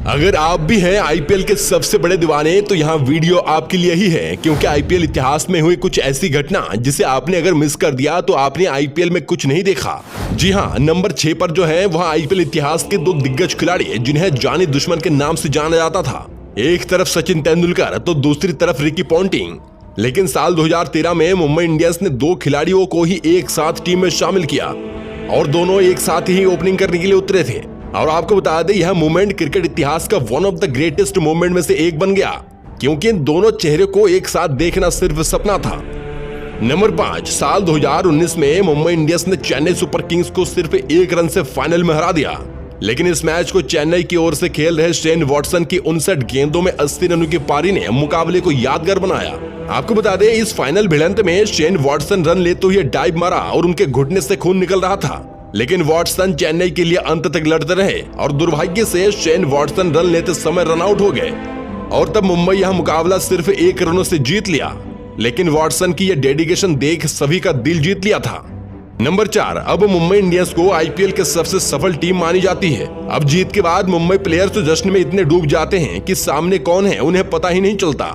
अगर आप भी हैं आईपीएल के सबसे बड़े दीवाने तो यहाँ वीडियो आपके लिए ही है, क्योंकि आईपीएल इतिहास में हुई कुछ ऐसी घटना जिसे आपने अगर मिस कर दिया तो आपने आईपीएल में कुछ नहीं देखा। जी हाँ, नंबर 6 पर जो है वहाँ आईपीएल इतिहास के दो दिग्गज खिलाड़ी जिन्हें जानी दुश्मन के नाम से जाना जाता था। एक तरफ सचिन तेंदुलकर तो दूसरी तरफ रिकी पॉन्टिंग। लेकिन साल 2013 में मुंबई इंडियंस ने दो खिलाड़ियों को ही एक साथ टीम में शामिल किया और दोनों एक साथ ही ओपनिंग करने के लिए उतरे थे। और आपको बता दें, यह मोमेंट क्रिकेट इतिहास का one of the greatest moment में से एक बन गया, क्योंकि इन दोनों चेहरे को एक साथ देखना सिर्फ सपना था। नंबर 5, साल 2019 में मुंबई इंडियंस ने चेन्नई सुपर किंग्स को सिर्फ 1 रन से फाइनल में हरा दिया। लेकिन इस मैच को चेन्नई की ओर से खेल रहे शेन वॉटसन की 59 गेंदों में 80 रनों की पारी ने मुकाबले को यादगार बनाया। आपको बता दें, इस फाइनल भिड़ंत में शेन वॉटसन रन लेते हुए डाइव मारा और उनके घुटने से खून निकल रहा था। लेकिन वॉटसन चेन्नई के लिए अंत तक लड़ते रहे और दुर्भाग्य से शेन वॉटसन रन लेते समय रन आउट हो गए और तब मुंबई यह मुकाबला सिर्फ 1 रनों से जीत लिया। लेकिन वॉटसन की यह डेडिकेशन देख सभी का दिल जीत लिया था। नंबर 4, अब मुंबई इंडियंस को आईपीएल के सबसे सफल टीम मानी जाती है। अब जीत के बाद मुंबई प्लेयर्स तो जश्न में इतने डूब जाते हैं कि सामने कौन है उन्हें पता ही नहीं चलता।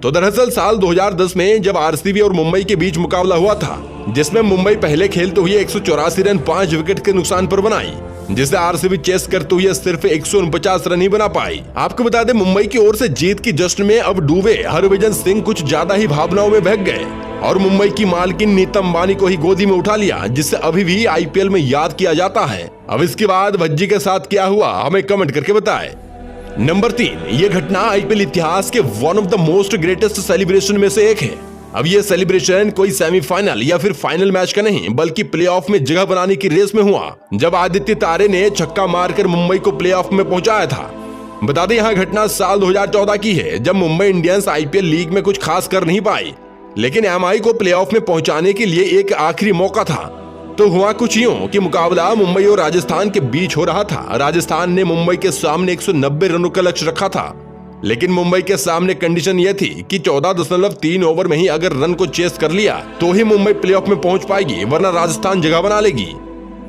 तो दरअसल साल 2010 में जब आरसीबी और मुंबई के बीच मुकाबला हुआ था, जिसमें मुंबई पहले खेलते हुए 184 रन 5 विकेट के नुकसान पर बनाई, जिसे आरसीबी चेस करते हुए सिर्फ 149 रन ही बना पाई। आपको बता दें, मुंबई की ओर से जीत की जश्न में अब डूबे हरभजन सिंह कुछ ज्यादा ही भावनाओं में बह गए और मुंबई की मालकिन नीता अंबानी को ही गोदी में उठा लिया, जिससे अभी भी आईपीएल में याद किया जाता है। अब इसके बाद भज्जी के साथ क्या हुआ हमें कमेंट करके बताएं। नंबर 3, ये घटना आईपीएल इतिहास के one of the most greatest celebration में से एक है। अब ये सेलिब्रेशन कोई सेमीफाइनल या फिर फाइनल मैच का नहीं, बल्कि प्लेऑफ में जगह बनाने की रेस में हुआ, जब आदित्य तारे ने छक्का मारकर मुंबई को प्लेऑफ में पहुंचाया था। बता दें, यह घटना साल 2014 की है, जब मुंबई इंडियंस आईपीएल लीग में कुछ खास कर नहीं पाई, लेकिन एमआई को प्लेऑफ में पहुंचाने के लिए एक आखिरी मौका था। तो हुआ कुछ यूं कि मुकाबला मुंबई और राजस्थान के बीच हो रहा था। राजस्थान ने मुंबई के सामने 190 रनों का लक्ष्य रखा था, लेकिन मुंबई के सामने कंडीशन यह थी कि 14.3 ओवर में ही अगर रन को चेस कर लिया तो ही मुंबई प्लेऑफ में पहुंच पाएगी, वरना राजस्थान जगह बना लेगी।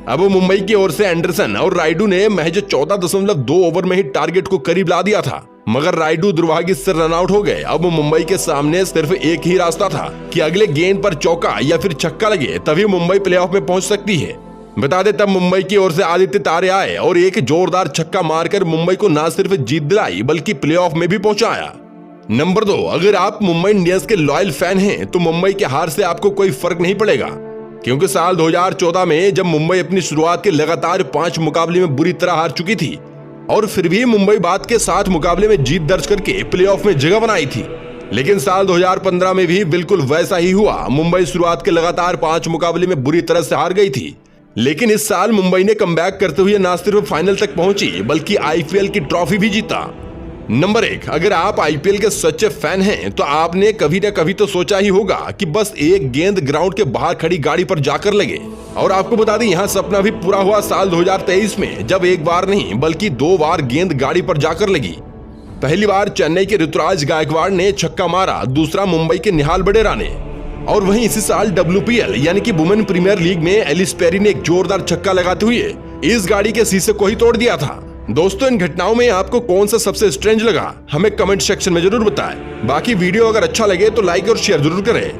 अब मुंबई की ओर से एंडरसन और रायडू ने महज 14.2 ओवर में ही टारगेट को करीब ला दिया था, मगर रायडू दुर्भाग्य से रन आउट हो गए। अब मुंबई के सामने सिर्फ एक ही रास्ता था कि अगले गेंद पर चौका या फिर छक्का लगे, तभी मुंबई प्लेऑफ में पहुंच सकती है। बता दें, तब मुंबई की ओर से आदित्य तारे आए और एक जोरदार छक्का मारकर मुंबई को न सिर्फ जीत दिलाई बल्कि प्लेऑफ में भी पहुंचाया। नंबर 2, अगर आप मुंबई इंडियंस के लॉयल फैन हैं तो मुंबई के हार से आपको कोई फर्क नहीं पड़ेगा, क्योंकि साल 2014 में जब मुंबई अपनी शुरुआत के लगातार 5 मुकाबले में बुरी तरह हार चुकी थी और फिर भी मुंबई बाद के 7 मुकाबले में जीत दर्ज करके प्लेऑफ में जगह बनाई थी। लेकिन साल 2015 में भी बिल्कुल वैसा ही हुआ। मुंबई शुरुआत के लगातार 5 मुकाबले में बुरी तरह से हार गई थी, लेकिन इस साल मुंबई ने कमबैक करते हुए न सिर्फ फाइनल तक पहुंची बल्कि आईपीएल की ट्रॉफी भी जीता। नंबर 1, अगर आप आईपीएल के सच्चे फैन हैं तो आपने कभी न कभी तो सोचा ही होगा कि बस एक गेंद ग्राउंड के बाहर खड़ी गाड़ी पर जाकर लगे। और आपको बता दें, यहां सपना भी पूरा हुआ साल 2023 में, जब एक बार नहीं बल्कि 2 बार गेंद गाड़ी पर जाकर लगी। पहली बार चेन्नई के ऋतुराज गायकवाड़ ने छक्का मारा, दूसरा मुंबई के निहाल बडेरा ने, और वहीं इसी साल WPL यानी कि वुमेन प्रीमियर लीग में एलिस पेरी ने एक जोरदार छक्का लगाते हुए इस गाड़ी के शीशे को ही तोड़ दिया था। दोस्तों, इन घटनाओं में आपको कौन सा सबसे स्ट्रेंज लगा हमें कमेंट सेक्शन में जरूर बताएं। बाकी वीडियो अगर अच्छा लगे तो लाइक और शेयर जरूर करें।